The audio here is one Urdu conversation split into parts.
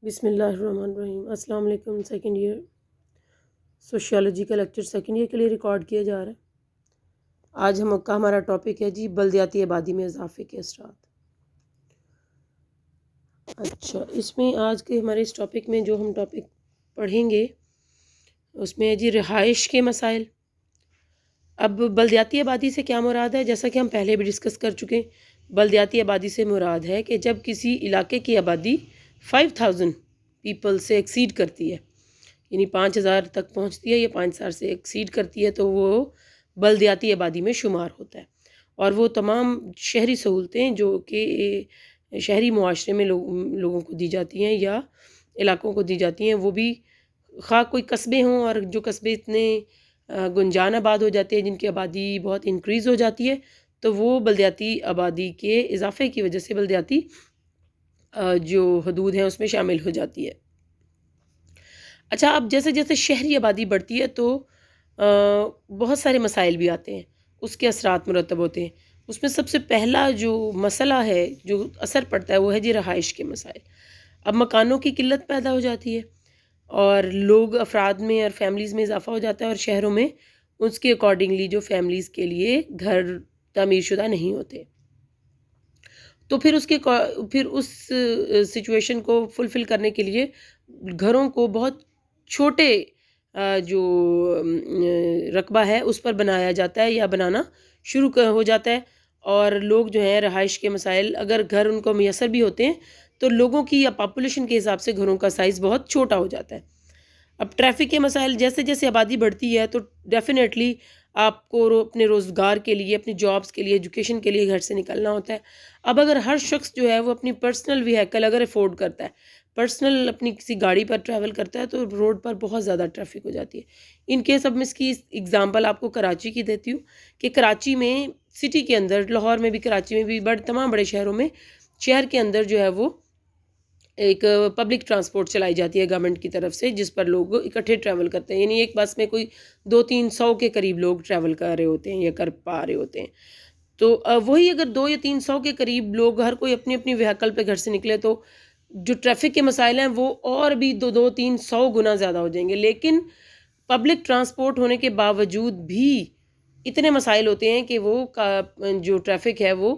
بسم اللہ الرحمن الرحیم۔ السلام علیکم۔ سیکنڈ ایئر سوشیالوجی کا لیکچر سیکنڈ ایئر کے لیے ریکارڈ کیا جا رہا ہے۔ آج ہمارا ٹاپک ہے جی بلدیاتی آبادی میں اضافے کے اثرات۔ اچھا، اس میں آج کے ہمارے اس ٹاپک میں جو ہم ٹاپک پڑھیں گے اس میں ہے جی رہائش کے مسائل۔ اب بلدیاتی آبادی سے کیا مراد ہے؟ جیسا کہ ہم پہلے بھی ڈسکس کر چکے ہیں، بلدیاتی آبادی سے مراد ہے کہ جب کسی علاقے کی آبادی 5000 پیپل سے ایکسیڈ کرتی ہے، یعنی 5000 تک پہنچتی ہے یا 5000 سے ایکسیڈ کرتی ہے، تو وہ بلدیاتی آبادی میں شمار ہوتا ہے۔ اور وہ تمام شہری سہولتیں جو کہ شہری معاشرے میں لوگوں کو دی جاتی ہیں یا علاقوں کو دی جاتی ہیں، وہ بھی خواہ کوئی قصبے ہوں، اور جو قصبے اتنے گنجان آباد ہو جاتے ہیں، جن کی آبادی بہت انکریز ہو جاتی ہے، تو وہ بلدیاتی آبادی کے اضافے کی وجہ سے بلدیاتی جو حدود ہیں اس میں شامل ہو جاتی ہے۔ اچھا، اب جیسے جیسے شہری آبادی بڑھتی ہے تو بہت سارے مسائل بھی آتے ہیں، اس کے اثرات مرتب ہوتے ہیں۔ اس میں سب سے پہلا جو مسئلہ ہے، جو اثر پڑتا ہے، وہ ہے جی رہائش کے مسائل۔ اب مکانوں کی قلت پیدا ہو جاتی ہے، اور افراد میں اور فیملیز میں اضافہ ہو جاتا ہے، اور شہروں میں اس کے اکارڈنگلی جو فیملیز کے لیے گھر تعمیر شدہ نہیں ہوتے، تو پھر اس سچویشن کو فلفل کرنے کے لیے گھروں کو بہت چھوٹے جو رقبہ ہے اس پر بنایا جاتا ہے یا بنانا شروع ہو جاتا ہے، اور لوگ جو ہیں رہائش کے مسائل، اگر گھر ان کو میسر بھی ہوتے ہیں تو لوگوں کی یا پاپولیشن کے حساب سے گھروں کا سائز بہت چھوٹا ہو جاتا ہے۔ اب ٹریفک کے مسائل، جیسے جیسے آبادی بڑھتی ہے تو ڈیفینیٹلی آپ کو اپنے روزگار کے لیے، اپنی جابس کے لیے، ایجوکیشن کے لیے گھر سے نکلنا ہوتا ہے۔ اب اگر ہر شخص جو ہے وہ اپنی پرسنل وہیکل اگر افورڈ کرتا ہے، پرسنل اپنی کسی گاڑی پر ٹریول کرتا ہے، تو روڈ پر بہت زیادہ ٹریفک ہو جاتی ہے۔ ان کیس اب میں اس کی اگزامپل آپ کو کراچی کی دیتی ہوں کہ کراچی میں سٹی کے اندر، لاہور میں بھی، کراچی میں بھی، تمام بڑے شہروں میں، شہر کے اندر جو ہے وہ ایک پبلک ٹرانسپورٹ چلائی جاتی ہے گورنمنٹ کی طرف سے، جس پر لوگ اکٹھے ٹریول کرتے ہیں، یعنی ایک بس میں کوئی 200-300 کے قریب لوگ ٹریول کر رہے ہوتے ہیں یا کر پا رہے ہوتے ہیں۔ تو وہی اگر 200 یا 300 کے قریب لوگ ہر کوئی اپنی اپنی وہیکل پہ گھر سے نکلے، تو جو ٹریفک کے مسائل ہیں وہ اور بھی 200-300 گنا زیادہ ہو جائیں گے۔ لیکن پبلک ٹرانسپورٹ ہونے کے باوجود بھی اتنے مسائل ہوتے ہیں کہ وہ جو ٹریفک ہے وہ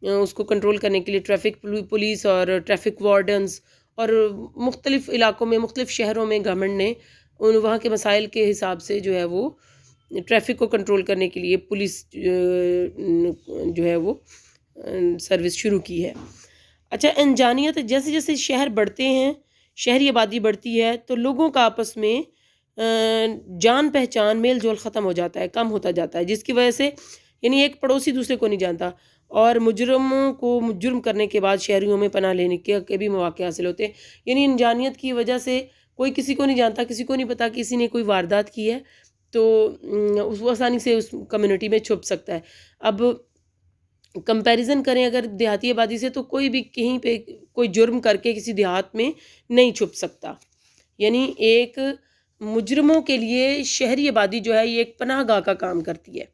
اس کو کنٹرول کرنے کے لیے ٹریفک پولیس اور ٹریفک وارڈنز، اور مختلف علاقوں میں، مختلف شہروں میں گورنمنٹ نے وہاں کے مسائل کے حساب سے جو ہے وہ ٹریفک کو کنٹرول کرنے کے لیے پولیس جو ہے وہ سروس شروع کی ہے۔ اچھا، انجانیت، جیسے جیسے شہر بڑھتے ہیں، شہری آبادی بڑھتی ہے، تو لوگوں کا آپس میں جان پہچان، میل جول ختم ہو جاتا ہے، کم ہوتا جاتا ہے، جس کی وجہ سے یعنی ایک پڑوسی دوسرے کو نہیں جانتا، اور مجرموں کو جرم کرنے کے بعد شہریوں میں پناہ لینے کے بھی مواقع حاصل ہوتے ہیں۔ یعنی انجانیت کی وجہ سے کوئی کسی کو نہیں جانتا، کسی کو نہیں پتا کسی نے کوئی واردات کی ہے، تو وہ آسانی سے اس کمیونٹی میں چھپ سکتا ہے۔ اب کمپیریزن کریں اگر دیہاتی آبادی سے، تو کوئی بھی کہیں پہ کوئی جرم کر کے کسی دیہات میں نہیں چھپ سکتا، یعنی ایک مجرموں کے لیے شہری آبادی جو ہے یہ ایک پناہ گاہ کا کام کرتی ہے،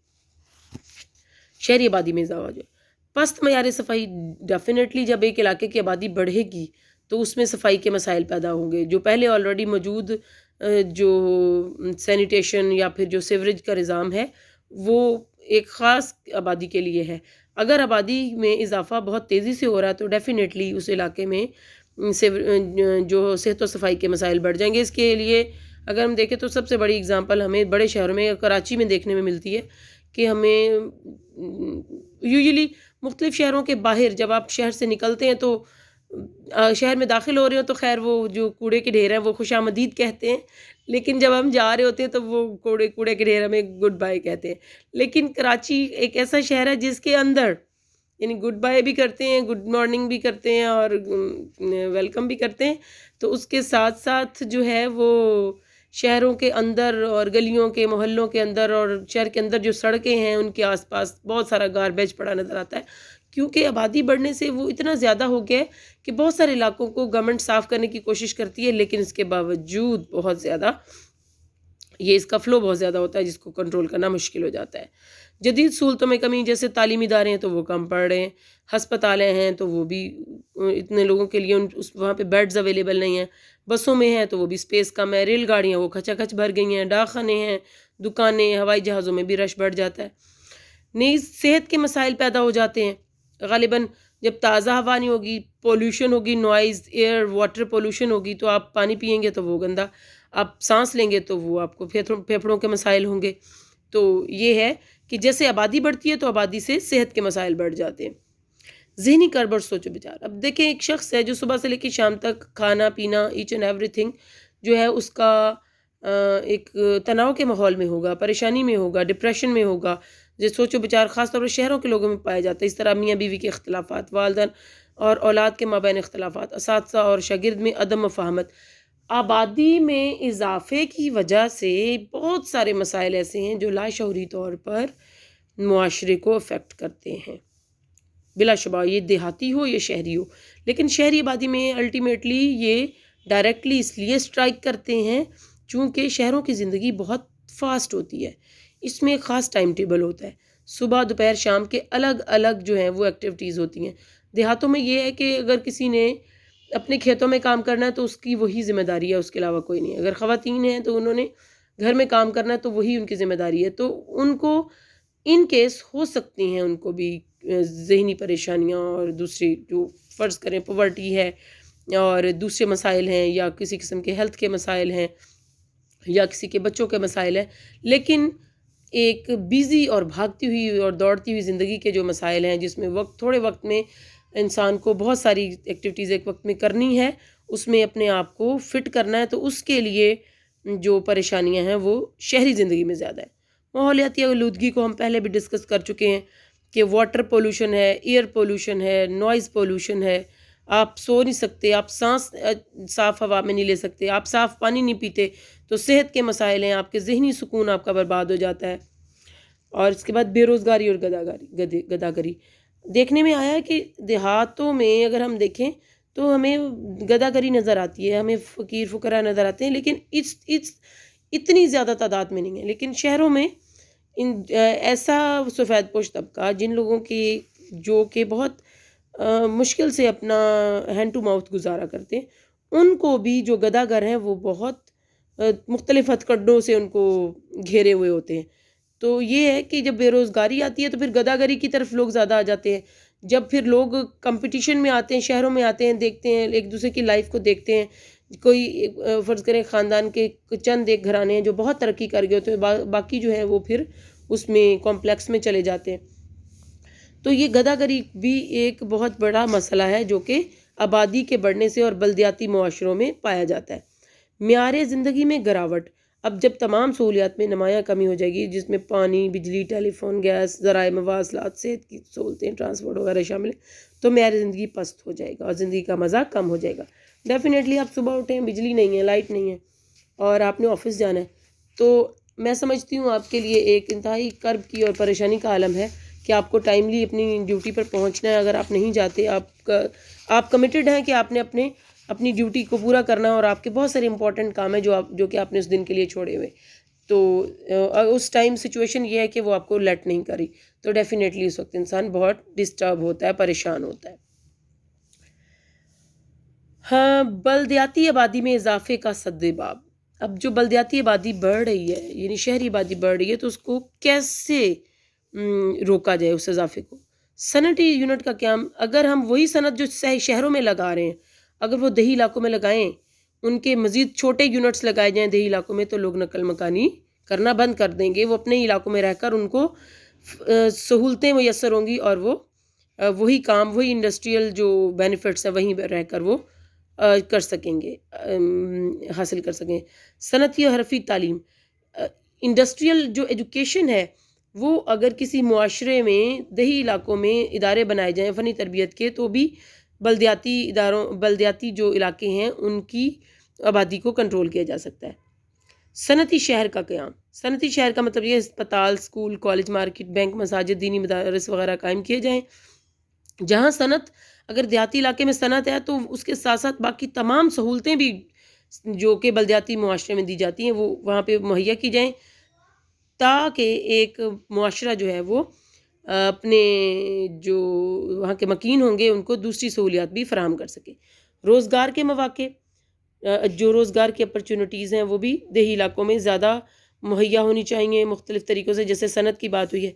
شہری آبادی میں اضافہ جو ہے۔ پست معیار صفائی، ڈیفینیٹلی جب ایک علاقے کی آبادی بڑھے گی تو اس میں صفائی کے مسائل پیدا ہوں گے۔ جو پہلے آلریڈی موجود جو سینیٹیشن یا پھر جو سیوریج کا نظام ہے وہ ایک خاص آبادی کے لیے ہے، اگر آبادی میں اضافہ بہت تیزی سے ہو رہا ہے تو ڈیفینیٹلی اس علاقے میں جو صحت و صفائی کے مسائل بڑھ جائیں گے۔ اس کے لیے اگر ہم دیکھیں تو سب سے بڑی اگزامپل ہمیں بڑے شہروں میں، کراچی میں دیکھنے میں ملتی ہے کہ ہمیں یوزلی مختلف شہروں کے باہر جب آپ شہر سے نکلتے ہیں تو شہر میں داخل ہو رہے ہو تو خیر وہ جو کوڑے کے ڈھیر ہیں وہ خوش آمدید کہتے ہیں، لیکن جب ہم جا رہے ہوتے ہیں تو وہ کوڑے کے ڈھیر ہمیں گڈ بائی کہتے ہیں۔ لیکن کراچی ایک ایسا شہر ہے جس کے اندر یعنی گڈ بائی بھی کرتے ہیں، گڈ مارننگ بھی کرتے ہیں، اور ویلکم بھی کرتے ہیں، تو اس کے ساتھ ساتھ جو ہے وہ شہروں کے اندر اور گلیوں کے محلوں کے اندر اور شہر کے اندر جو سڑکیں ہیں ان کے آس پاس بہت سارا گاربیج پڑا نظر آتا ہے، کیونکہ آبادی بڑھنے سے وہ اتنا زیادہ ہو گیا ہے کہ بہت سارے علاقوں کو گورنمنٹ صاف کرنے کی کوشش کرتی ہے، لیکن اس کے باوجود بہت زیادہ یہ اس کا فلو بہت زیادہ ہوتا ہے جس کو کنٹرول کرنا مشکل ہو جاتا ہے۔ جدید سہولتوں میں کمی، جیسے تعلیمی ادارے ہیں تو وہ کم پڑھ رہے ہیں، ہسپتالیں ہیں تو وہ بھی اتنے لوگوں کے لیے وہاں پہ بیڈز اویلیبل نہیں ہیں، بسوں میں ہیں تو وہ بھی سپیس کم ہے، ریل گاڑیاں وہ کھچا کھچ بھر گئی ہیں، ڈاک خانے ہیں، دکانیں، ہوائی جہازوں میں بھی رش بڑھ جاتا ہے۔ نیز صحت کے مسائل پیدا ہو جاتے ہیں غالباً جب تازہ ہوا نہیں ہوگی، پولوشن ہوگی، نوائز، ایئر واٹر پولوشن ہوگی تو آپ پانی پئیں گے تو وہ گندا، آپ سانس لیں گے تو وہ آپ کو پھیپھڑوں کے مسائل ہوں گے۔ تو یہ ہے کہ جیسے آبادی بڑھتی ہے تو آبادی سے صحت کے مسائل بڑھ جاتے ہیں۔ ذہنی کرب اور سوچ و بچار، اب دیکھیں ایک شخص ہے جو صبح سے لے کے شام تک کھانا پینا ایچ اینڈ ایوری تھنگ جو ہے اس کا ایک تناؤ کے ماحول میں ہوگا، پریشانی میں ہوگا، ڈپریشن میں ہوگا، جو سوچ و بچار خاص طور پر شہروں کے لوگوں میں پایا جاتا ہے۔ اس طرح میاں بیوی کے اختلافات، والدین اور اولاد کے مابین اختلافات، اساتذہ اور شاگرد میں عدم فہمت۔ آبادی میں اضافے کی وجہ سے بہت سارے مسائل ایسے ہیں جو لاشعوری طور پر معاشرے کو افیکٹ کرتے ہیں، بلا شبہ یہ دیہاتی ہو یا شہری ہو۔ لیکن شہری آبادی میں الٹیمیٹلی یہ ڈائریکٹلی اس لیے اسٹرائک کرتے ہیں چونکہ شہروں کی زندگی بہت فاسٹ ہوتی ہے، اس میں ایک خاص ٹائم ٹیبل ہوتا ہے، صبح دوپہر شام کے الگ الگ جو ہیں وہ ایکٹیویٹیز ہوتی ہیں۔ دیہاتوں میں یہ ہے کہ اگر کسی نے اپنے کھیتوں میں کام کرنا ہے تو اس کی وہی ذمہ داری ہے، اس کے علاوہ کوئی نہیں۔ اگر خواتین ہیں تو انہوں نے گھر میں کام کرنا ہے تو وہی ان کی ذمہ داری ہے، تو ان کو ان کیس ہو سکتی ہیں ان کو بھی ذہنی پریشانیاں اور دوسری جو فرض کریں پاورٹی ہے اور دوسرے مسائل ہیں یا کسی قسم کے ہیلتھ کے مسائل ہیں یا کسی کے بچوں کے مسائل ہیں۔ لیکن ایک بیزی اور بھاگتی ہوئی اور دوڑتی ہوئی زندگی کے جو مسائل ہیں جس میں تھوڑے وقت میں انسان کو بہت ساری ایکٹیویٹیز ایک وقت میں کرنی ہے، اس میں اپنے آپ کو فٹ کرنا ہے، تو اس کے لیے جو پریشانیاں ہیں وہ شہری زندگی میں زیادہ ہے۔ ماحولیاتی آلودگی کو ہم پہلے بھی ڈسکس کر چکے ہیں کہ واٹر پولوشن ہے، ایئر پولوشن ہے، نوائز پولوشن ہے، آپ سو نہیں سکتے، آپ سانس صاف ہوا میں نہیں لے سکتے، آپ صاف پانی نہیں پیتے تو صحت کے مسائل ہیں، آپ کے ذہنی سکون آپ کا برباد ہو جاتا ہے۔ اور اس کے بعد بے روزگاری اور گداگری دیکھنے میں آیا ہے کہ دیہاتوں میں اگر ہم دیکھیں تو ہمیں گداگری نظر آتی ہے، ہمیں فقیر فقراء نظر آتے ہیں، لیکن اتنی زیادہ تعداد میں نہیں ہے۔ لیکن شہروں میں ایسا سفید پوش طبقہ جن لوگوں کی جو کہ بہت مشکل سے اپنا ہینڈ ٹو ماؤتھ گزارا کرتے ہیں، ان کو بھی جو گداگر ہیں وہ بہت مختلف ہتھکڑوں سے ان کو گھیرے ہوئے ہوتے ہیں۔ تو یہ ہے کہ جب بے روزگاری آتی ہے تو پھر گداگری کی طرف لوگ زیادہ آ جاتے ہیں۔ جب پھر لوگ کمپٹیشن میں آتے ہیں، شہروں میں آتے ہیں، دیکھتے ہیں ایک دوسرے کی لائف کو دیکھتے ہیں، کوئی فرض کریں خاندان کے چند ایک گھرانے ہیں جو بہت ترقی کر گئے ہوتے ہیں، باقی جو ہیں وہ پھر اس میں کمپلیکس میں چلے جاتے ہیں۔ تو یہ گداگری بھی ایک بہت بڑا مسئلہ ہے جو کہ آبادی کے بڑھنے سے اور بلدیاتی معاشروں میں پایا جاتا ہے۔ معیار زندگی میں گراوٹ، اب جب تمام سہولیات میں نمایاں کمی ہو جائے گی جس میں پانی، بجلی، ٹیلی فون، گیس، ذرائع مواصلات، صحت کی سہولتیں، ٹرانسپورٹ وغیرہ شامل ہیں، تو معیار زندگی پست ہو جائے گا اور زندگی کا مزہ کم ہو جائے گا۔ ڈیفینیٹلی آپ صبح اٹھیں، بجلی نہیں ہے، لائٹ نہیں ہے اور آپ نے آفس جانا ہے، تو میں سمجھتی ہوں آپ کے لیے ایک انتہائی کرب کی اور پریشانی کا عالم ہے کہ آپ کو ٹائملی اپنی ڈیوٹی پر پہنچنا ہے۔ اگر آپ نہیں جاتے، آپ کمیٹڈ ہیں کہ آپ نے اپنی ڈیوٹی کو پورا کرنا، اور آپ کے بہت سارے امپورٹنٹ کام ہیں جو کہ آپ نے اس دن کے لیے چھوڑے ہوئے، تو اس ٹائم سچویشن یہ ہے کہ وہ آپ کو لیٹ نہیں کری، تو ڈیفینیٹلی اس وقت انسان بہت ڈسٹرب ہوتا ہے، پریشان ہوتا ہے۔ ہاں، بلدیاتی آبادی میں اضافے کا سدباب، اب جو بلدیاتی آبادی بڑھ رہی ہے یعنی شہری آبادی بڑھ رہی ہے تو اس کو کیسے روکا جائے اس اضافے کو۔ صنعتی یونٹ کا قیام، اگر ہم وہی صنعت جو شہروں میں لگا رہے ہیں اگر وہ دیہی علاقوں میں لگائیں، ان کے مزید چھوٹے یونٹس لگائے جائیں دیہی علاقوں میں، تو لوگ نقل مکانی کرنا بند کر دیں گے، وہ اپنے علاقوں میں رہ کر ان کو سہولتیں میسر ہوں گی اور وہ وہی کام، وہی انڈسٹریل جو بینیفٹس ہیں وہیں رہ کر وہ کر سکیں گے، حاصل کر سکیں۔ صنعتی اور حرفی تعلیم، انڈسٹریل جو ایجوکیشن ہے وہ اگر کسی معاشرے میں دیہی علاقوں میں ادارے بنائے جائیں فنی تربیت کے، تو بھی بلدیاتی جو علاقے ہیں ان کی آبادی کو کنٹرول کیا جا سکتا ہے۔ صنعتی شہر کا قیام، صنعتی شہر کا مطلب یہ اسپتال، اسکول، کالج، مارکیٹ، بینک، مساجد، دینی مدارس وغیرہ قائم کیے جائیں، جہاں صنعت، اگر دیہاتی علاقے میں صنعت ہے تو اس کے ساتھ ساتھ باقی تمام سہولتیں بھی جو کہ بلدیاتی معاشرے میں دی جاتی ہیں وہ وہاں پہ مہیا کی جائیں، تاکہ ایک معاشرہ جو ہے وہ اپنے جو وہاں کے مکین ہوں گے ان کو دوسری سہولیات بھی فراہم کر سکے۔ روزگار کے مواقع، جو روزگار کی اپرچونٹیز ہیں وہ بھی دیہی علاقوں میں زیادہ مہیا ہونی چاہیے مختلف طریقوں سے، جیسے صنعت کی بات ہوئی ہے،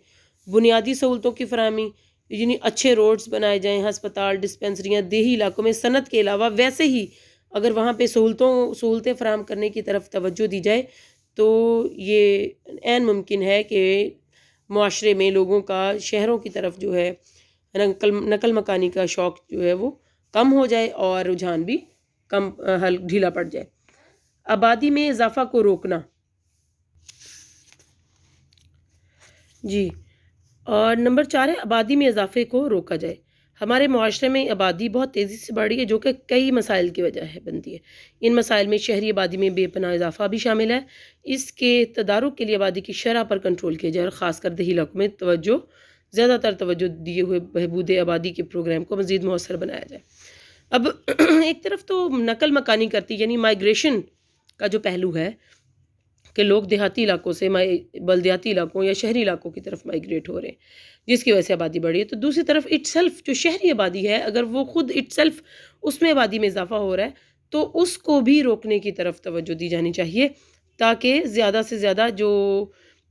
بنیادی سہولتوں کی فراہمی، یعنی اچھے روڈز بنائے جائیں، ہسپتال، ڈسپنسریاں دیہی علاقوں میں صنعت کے علاوہ، ویسے ہی اگر وہاں پہ سہولتیں فراہم کرنے کی طرف توجہ دی جائے تو یہ عین ممکن ہے کہ معاشرے میں لوگوں کا شہروں کی طرف جو ہے نقل مکانی کا شوق جو ہے وہ کم ہو جائے اور رجحان بھی کم ڈھیلا پڑ جائے۔ آبادی میں اضافہ کو روکنا، جی، اور نمبر 4 ہے آبادی میں اضافے کو روکا جائے۔ ہمارے معاشرے میں آبادی بہت تیزی سے بڑھ رہی ہے جو کہ کئی مسائل کی وجہ ہے بنتی ہے۔ ان مسائل میں شہری آبادی میں بے پناہ اضافہ بھی شامل ہے۔ اس کے تدارک کے لیے آبادی کی شرح پر کنٹرول کیا جائے اور خاص کر دیہی علاقوں میں زیادہ تر توجہ دیے ہوئے بہبود آبادی کے پروگرام کو مزید مؤثر بنایا جائے۔ اب ایک طرف تو نقل مکانی کرتی یعنی مائیگریشن کا جو پہلو ہے کہ لوگ دیہاتی علاقوں سے بلدیاتی علاقوں یا شہری علاقوں کی طرف مائیگریٹ ہو رہے ہیں جس کی وجہ سے آبادی بڑھی ہے، تو دوسری طرف اٹ سیلف جو شہری آبادی ہے اگر وہ خود اٹ سیلف اس میں آبادی میں اضافہ ہو رہا ہے تو اس کو بھی روکنے کی طرف توجہ دی جانی چاہیے، تاکہ زیادہ سے زیادہ جو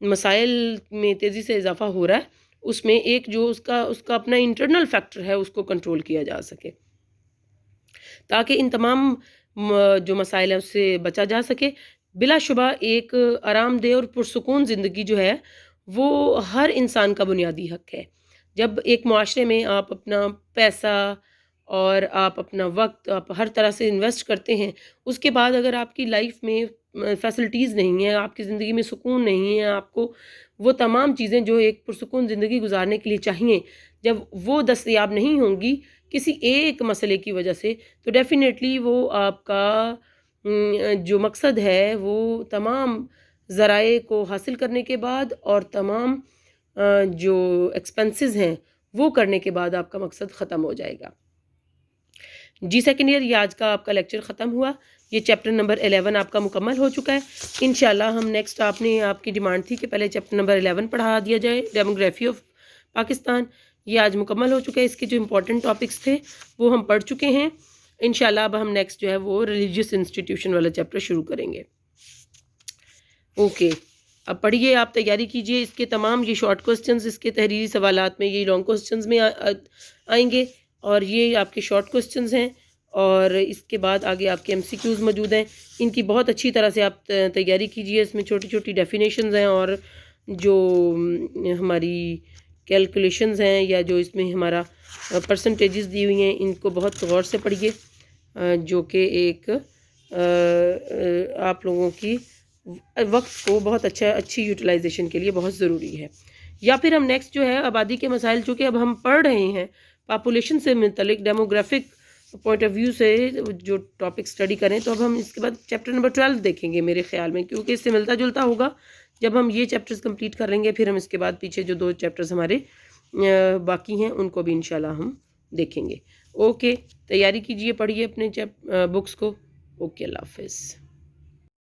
مسائل میں تیزی سے اضافہ ہو رہا ہے اس میں ایک جو اس کا اپنا انٹرنل فیکٹر ہے اس کو کنٹرول کیا جا سکے، تاکہ ان تمام جو مسائل ہیں اس سے بچا جا سکے۔ بلا شبہ ایک آرام دہ اور پرسکون زندگی جو ہے وہ ہر انسان کا بنیادی حق ہے۔ جب ایک معاشرے میں آپ اپنا پیسہ اور آپ اپنا وقت آپ ہر طرح سے انویسٹ کرتے ہیں، اس کے بعد اگر آپ کی لائف میں فیسلٹیز نہیں ہیں، آپ کی زندگی میں سکون نہیں ہے، آپ کو وہ تمام چیزیں جو ایک پرسکون زندگی گزارنے کے لیے چاہیے جب وہ دستیاب نہیں ہوں گی کسی ایک مسئلے کی وجہ سے، تو ڈیفینیٹلی وہ آپ کا جو مقصد ہے وہ تمام ذرائع کو حاصل کرنے کے بعد اور تمام جو ایکسپنسز ہیں وہ کرنے کے بعد آپ کا مقصد ختم ہو جائے گا۔ جی سیکنڈ ایئر، یہ آج کا آپ کا لیکچر ختم ہوا، یہ چیپٹر نمبر 11 آپ کا مکمل ہو چکا ہے۔ انشاءاللہ ہم نیکسٹ آپ کی ڈیمانڈ تھی کہ پہلے چیپٹر نمبر 11 پڑھا دیا جائے، ڈیموگرافی آف پاکستان، یہ آج مکمل ہو چکا ہے۔ اس کے جو امپورٹنٹ ٹاپکس تھے وہ ہم پڑھ چکے ہیں۔ انشاءاللہ اب ہم نیکسٹ جو ہے وہ ریلیجیس انسٹیٹیوشن والا چیپٹر شروع کریں گے۔ اوکے، اب پڑھیے، آپ تیاری کیجئے، اس کے تمام یہ شارٹ کوسچنز اس کے تحریری سوالات میں، یہ لانگ کوسچنز میں آئیں گے، اور یہ آپ کے شارٹ کوسچنز ہیں، اور اس کے بعد آگے آپ کے MCQs موجود ہیں۔ ان کی بہت اچھی طرح سے آپ تیاری کیجئے، اس میں چھوٹی چھوٹی ڈیفینیشنز ہیں اور جو ہماری کیلکولیشنز ہیں یا جو اس میں ہمارا پرسنٹیجز دی ہوئی ہیں ان کو بہت غور سے پڑھیے، جو کہ ایک آپ لوگوں کی وقت کو بہت اچھی یوٹیلائزیشن کے لیے بہت ضروری ہے۔ یا پھر ہم نیکسٹ جو ہے آبادی کے مسائل، چونکہ اب ہم پڑھ رہے ہیں پاپولیشن سے متعلق ڈیموگرافک پوائنٹ آف ویو سے جو ٹاپک سٹڈی کریں، تو اب ہم اس کے بعد چیپٹر نمبر 12 دیکھیں گے میرے خیال میں، کیونکہ اس سے ملتا جلتا ہوگا۔ جب ہم یہ چیپٹرز کمپلیٹ کر لیں گے پھر ہم اس کے بعد پیچھے جو 2 چیپٹرز ہمارے باقی ہیں ان کو بھی انشاءاللہ ہم دیکھیں گے۔ اوکے، تیاری کیجئے، پڑھیے اپنے بکس کو۔ اوکے، اللہ حافظ۔